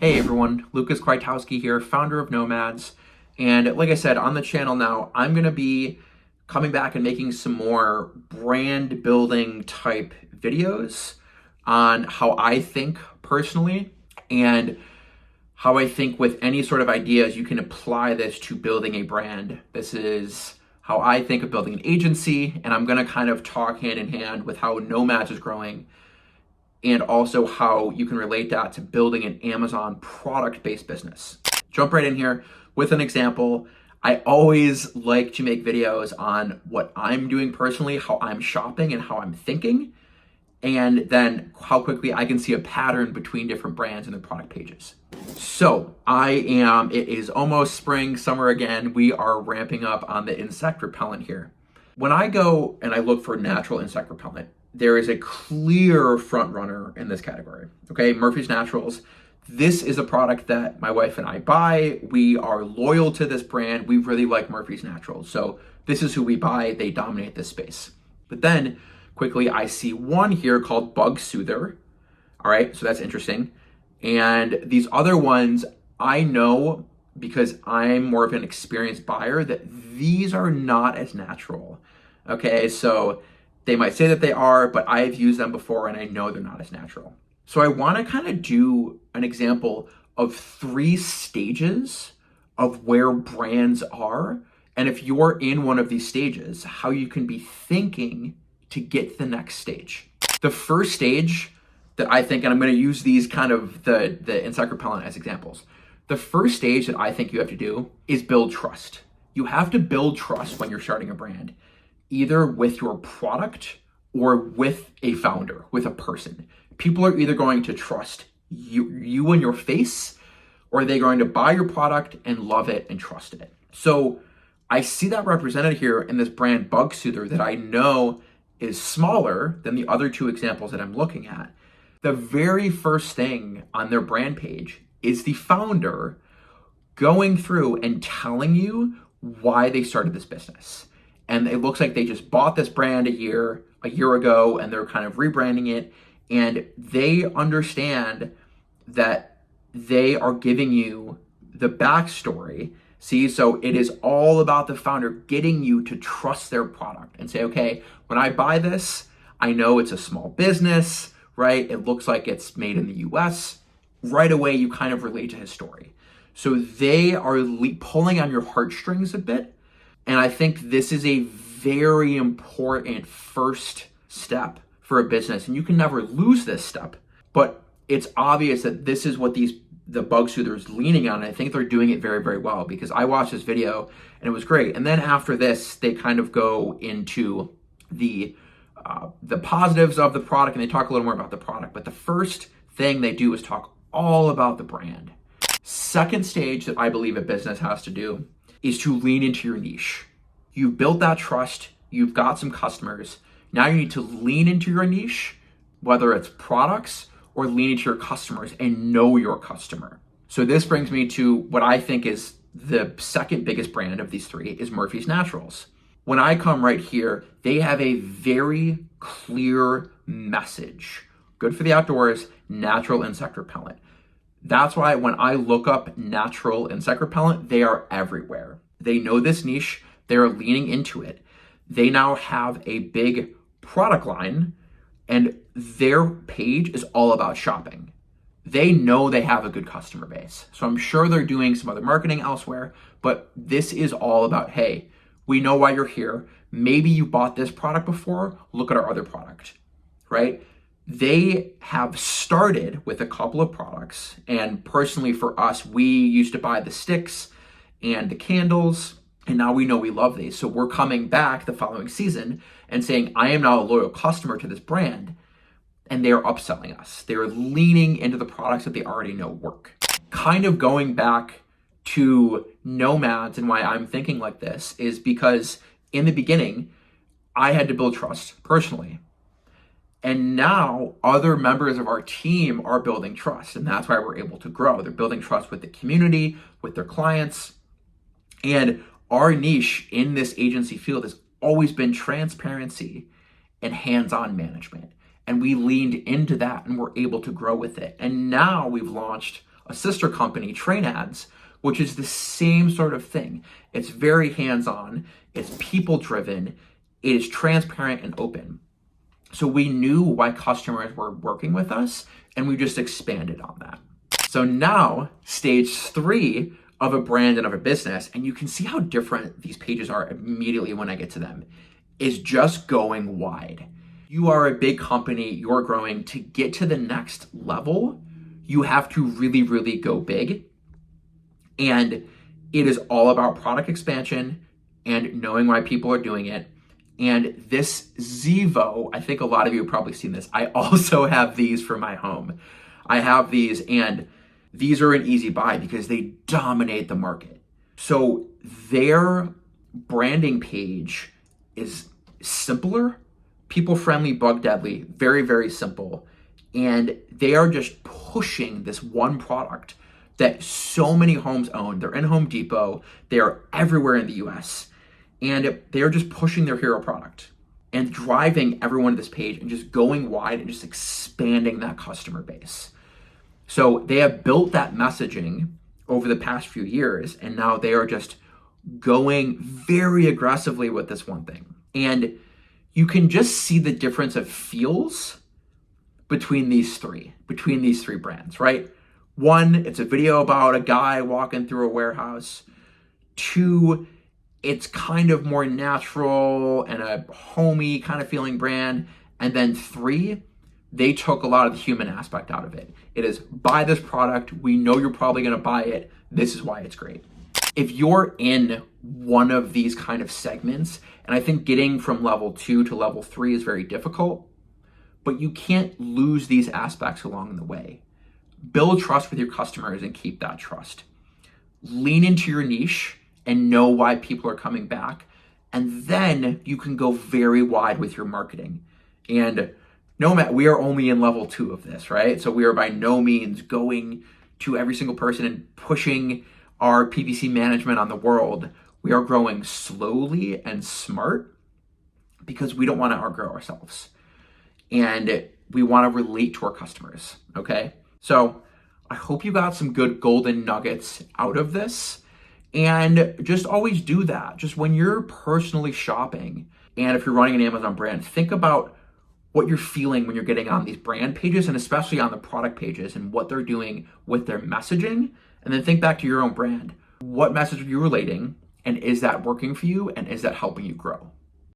Hey everyone, Lucas Kwiatkowski here, founder of Nomads. And like I said, on the channel now, I'm going to be coming back and making some more brand building type videos on how I think personally and how I think with any sort of ideas you can apply this to building a brand. This is how I think of building an agency, and I'm going to kind of talk hand in hand with how Nomads is growing and also how you can relate that to building an Amazon product-based business. Jump right in here with an example. I always like to make videos on what I'm doing personally, how I'm shopping and how I'm thinking, and then how quickly I can see a pattern between different brands and their product pages. So it is almost spring, summer again. We are ramping up on the insect repellent here. When I go and I look for natural insect repellent, there is a clear front runner in this category. Okay, Murphy's Naturals. This is a product that my wife and I buy. We are loyal to this brand. We really like Murphy's Naturals. So this is who we buy. They dominate this space. But then quickly I see one here called Bug Soother. All right, so that's interesting. And these other ones, I know because I'm more of an experienced buyer that these are not as natural. Okay, so they might say that they are, but I've used them before and I know they're not as natural. So I want to kind of do an example of 3 stages of where brands are. And if you're in one of these stages, how you can be thinking to get to the next stage. The first stage that I think, and I'm going to use these kind of the insect repellent as examples. The first stage that I think you have to do is build trust. You have to build trust when you're starting a brand, either with your product or with a founder, with a person. People are either going to trust you and your face, or are they going to buy your product and love it and trust it. So I see that represented here in this brand Bug Soother that I know is smaller than the other 2 examples that I'm looking at. The very first thing on their brand page is the founder going through and telling you why they started this business. And it looks like they just bought this brand a year ago, and they're kind of rebranding it. And they understand that they are giving you the backstory. See, so it is all about the founder getting you to trust their product and say, okay, when I buy this, I know it's a small business, right? It looks like it's made in the US. Right away, you kind of relate to his story. So they are pulling on your heartstrings a bit. And I think this is a very important first step for a business. And you can never lose this step. But it's obvious that this is what the Bug Soother is leaning on. And I think they're doing it very, very well, because I watched this video and it was great. And then after this, they kind of go into the positives of the product, and they talk a little more about the product. But the first thing they do is talk all about the brand. Second stage that I believe a business has to do is to lean into your niche. You've built that trust, you've got some customers. Now you need to lean into your niche, whether it's products or lean into your customers and know your customer. So this brings me to what I think is the second biggest brand of these 3 is Murphy's Naturals. When I come right here, they have a very clear message. Good for the outdoors, natural insect repellent. That's why when I look up natural insect repellent, they are everywhere. They know this niche. They're leaning into it. They now have a big product line, and their page is all about shopping. They know they have a good customer base. So I'm sure they're doing some other marketing elsewhere, but this is all about, hey, we know why you're here. Maybe you bought this product before. Look at our other product, right? They have started with a couple of products. And personally for us, we used to buy the sticks and the candles, and now we know we love these. So we're coming back the following season and saying, I am now a loyal customer to this brand. And they're upselling us. They're leaning into the products that they already know work. Kind of going back to Nomads and why I'm thinking like this is because in the beginning, I had to build trust personally. And now other members of our team are building trust. And that's why we're able to grow. They're building trust with the community, with their clients. And our niche in this agency field has always been transparency and hands-on management. And we leaned into that and we're able to grow with it. And now we've launched a sister company, Train Ads, which is the same sort of thing. It's very hands-on, it's people-driven, it is transparent and open. So we knew why customers were working with us, and we just expanded on that. So now, stage 3 of a brand and of a business, and you can see how different these pages are immediately when I get to them, is just going wide. You are a big company, you're growing. To get to the next level, you have to really, really go big. And it is all about product expansion and knowing why people are doing it. And this Zevo, I think a lot of you have probably seen this. I also have these for my home. I have these, and these are an easy buy because they dominate the market. So their branding page is simpler, people-friendly, bug-deadly, very, very simple. And they are just pushing this one product that so many homes own. They're in Home Depot. They are everywhere in the US. And they're just pushing their hero product and driving everyone to this page and just going wide and just expanding that customer base. So they have built that messaging over the past few years, and now they are just going very aggressively with this one thing. And you can just see the difference of feels between these three brands, right? One, it's a video about a guy walking through a warehouse. Two, it's kind of more natural and a homey kind of feeling brand. And then three, they took a lot of the human aspect out of it. It is, buy this product. We know you're probably going to buy it. This is why it's great. If you're in one of these kind of segments, and I think getting from level 2 to level 3 is very difficult, but you can't lose these aspects along the way. Build trust with your customers and keep that trust. Lean into your niche and know why people are coming back. And then you can go very wide with your marketing. And Nomad, we are only in level 2 of this, right? So we are by no means going to every single person and pushing our PPC management on the world. We are growing slowly and smart because we don't want to outgrow ourselves. And we want to relate to our customers, okay? So I hope you got some good golden nuggets out of this. And just always do that. Just when you're personally shopping, and if you're running an Amazon brand, think about what you're feeling when you're getting on these brand pages, and especially on the product pages, and what they're doing with their messaging. And then think back to your own brand. What message are you relating? And is that working for you? And is that helping you grow?